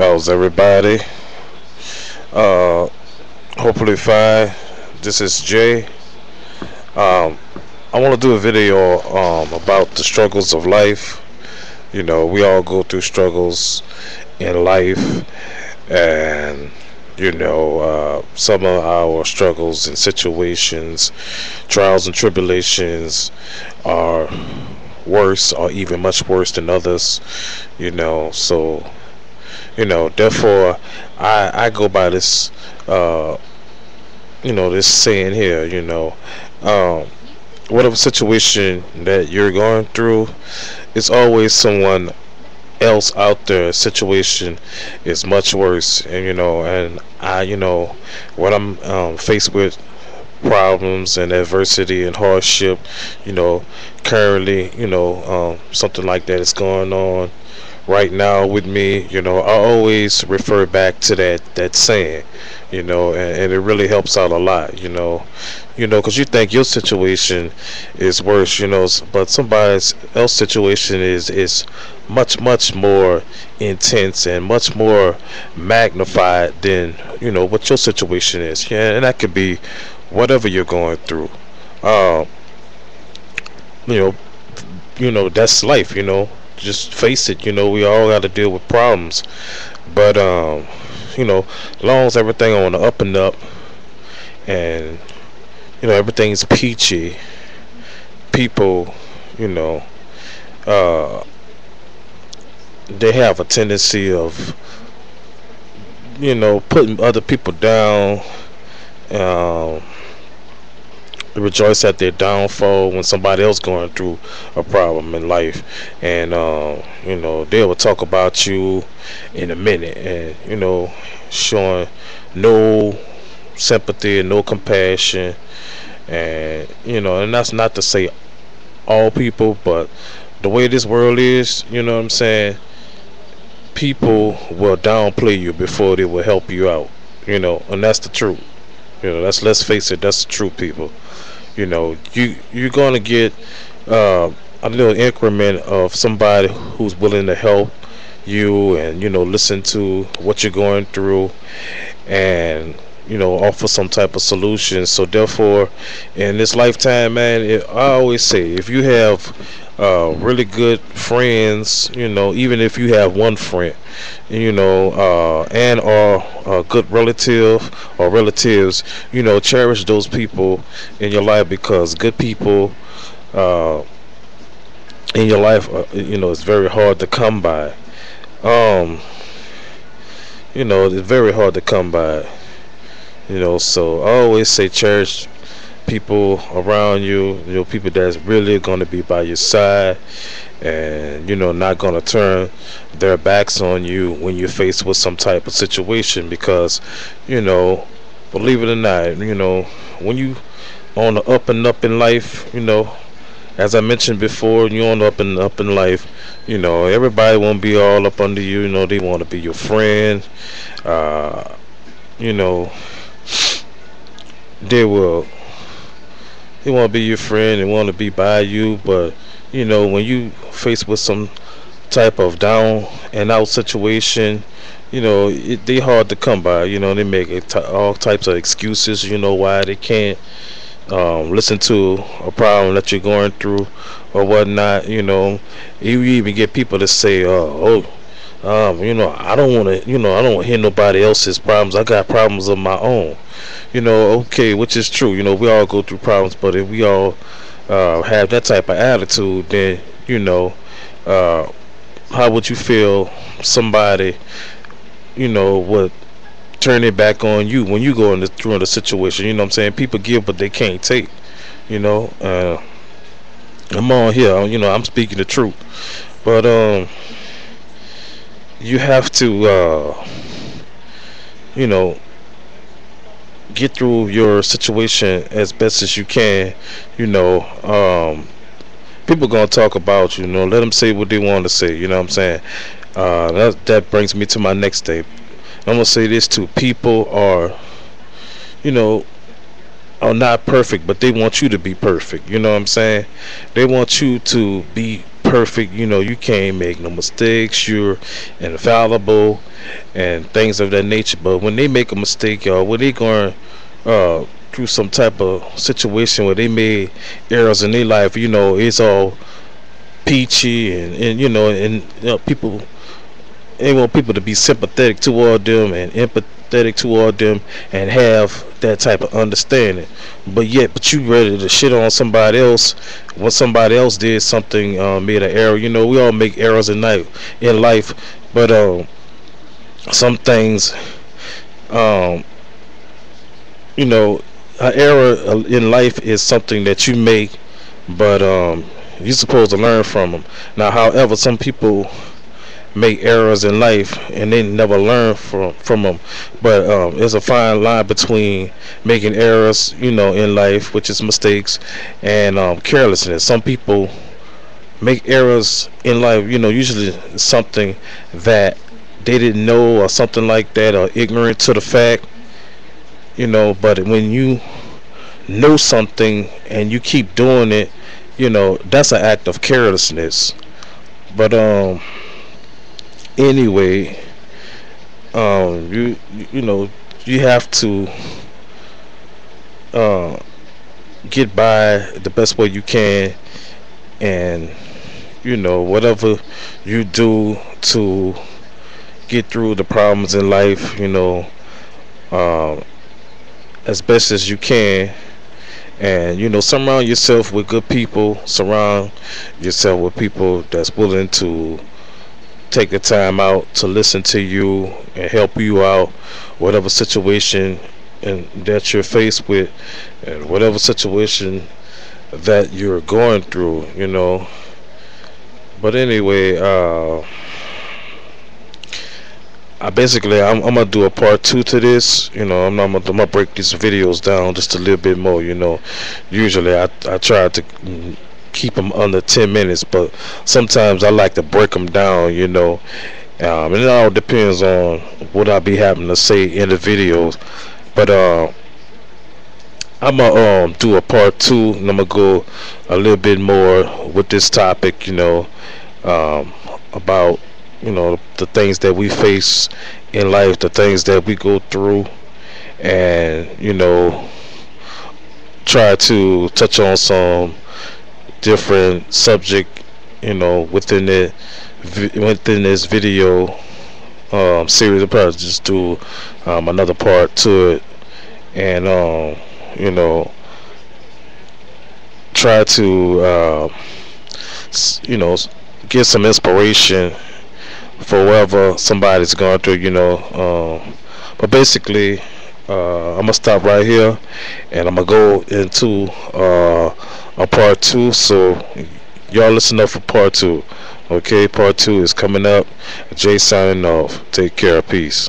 How's everybody? Uh, Hopefully fine. This is Jay. Um, I want to do a video about the struggles of life. We all go through struggles in life, and some of our struggles and situations, trials and tribulations, are worse or even much worse than others. So therefore, I go by this uh this saying here. Um whatever situation that you're going through, it's always someone else out there situation is much worse. And I when I'm faced with problems and adversity and hardship, you know currently, something like that is going on right now with me. I always refer back to that saying. And it really helps out a lot. Because you think your situation is worse, but somebody else's situation is much more intense and much more magnified than what your situation is. Yeah, and that could be whatever you're going through. Uh, you know, that's life. Just face it. We all got to deal with problems. But as long as everything on the up and up, and everything's peachy, people, you know, uh, they have a tendency of putting other people down. Um, Rejoice at their downfall when somebody else going through a problem in life, and they will talk about you in a minute, and showing no sympathy and no compassion. And and that's not to say all people, but the way this world is, what I'm saying, people will downplay you before they will help you out. And that's the truth. That's, let's face it, that's the truth, people. You're gonna get a little increment of somebody who's willing to help you, and listen to what you're going through, and offer some type of solution. So therefore, in this lifetime, man, I always say, if you have really good friends, even if you have one friend, and or a good relative or relatives, cherish those people in your life, because good people uh, in your life, it's very hard to come by. Um, it's very hard to come by. So I always say, cherish people around you. People that's really gonna be by your side, and not gonna turn their backs on you when you're faced with some type of situation. Because believe it or not, when you on the up and up in life, as I mentioned before, you on the up and up in life, everybody won't be all up under you. They want to be your friend. uh you know they will they want to be your friend and want to be by you. But when you faced with some type of down and out situation, they hard to come by. They make all types of excuses, why they can't listen to a problem that you're going through or whatnot. You even get people to say, I don't want to, I don't want to hear nobody else's problems. I got problems of my own. Okay, which is true. We all go through problems, but if we all have that type of attitude, then uh, how would you feel somebody would turn it back on you when you go through the situation? What I'm saying? People give, but they can't take. I'm on here. I'm speaking the truth, but you have to you know get through your situation as best as you can. People gonna talk about you. Let them say what they want to say. What I'm saying? That brings me to my next statement. I'm gonna say this too. People you know, are not perfect, but they want you to be perfect. What I'm saying? They want you to be perfect. You know, you can't make no mistakes. You're infallible and things of that nature. But when they make a mistake, y'all, when they going through some type of situation where they made errors in their life, you know, it's all peachy and people, they want people to be sympathetic toward them and empathetic toward them and have that type of understanding. But you ready to shit on somebody else when somebody else did something, made an error. You know, we all make errors in life, but some things, um, you know, an error in life is something that you make, but you're supposed to learn from them. Now, however, some people make errors in life and they never learn from them. But there's a fine line between making errors, you know, in life, which is mistakes, and carelessness. Some people make errors in life, you know, usually something that they didn't know or something like that, or ignorant to the fact, you know. But when you know something and you keep doing it, you know, that's an act of carelessness. But anyway, you know, you have to get by the best way you can, and you know, whatever you do to get through the problems in life, you know, as best as you can. And you know, surround yourself with good people, surround yourself with people that's willing to take the time out to listen to you and help you out, whatever situation and that you're faced with, and whatever situation that you're going through, you know. But anyway, I'm gonna do a part 2 to this. You know, I'm gonna break these videos down just a little bit more. You know, usually I try to keep them under 10 minutes, but sometimes I like to break them down, you know. And it all depends on what I be having to say in the videos. But I'm gonna do a part 2, and I'm gonna go a little bit more with this topic, you know, about, you know, the things that we face in life, the things that we go through, and you know, try to touch on some different subject, you know, within this video series. I'll probably just do another part to it, and you know, try to you know, get some inspiration for whatever somebody's going through, you know. But basically, I'm gonna stop right here, and I'm gonna go into a part 2. So y'all listen up for part 2. Okay, part 2 is coming up. Jay signing off. Take care. Peace.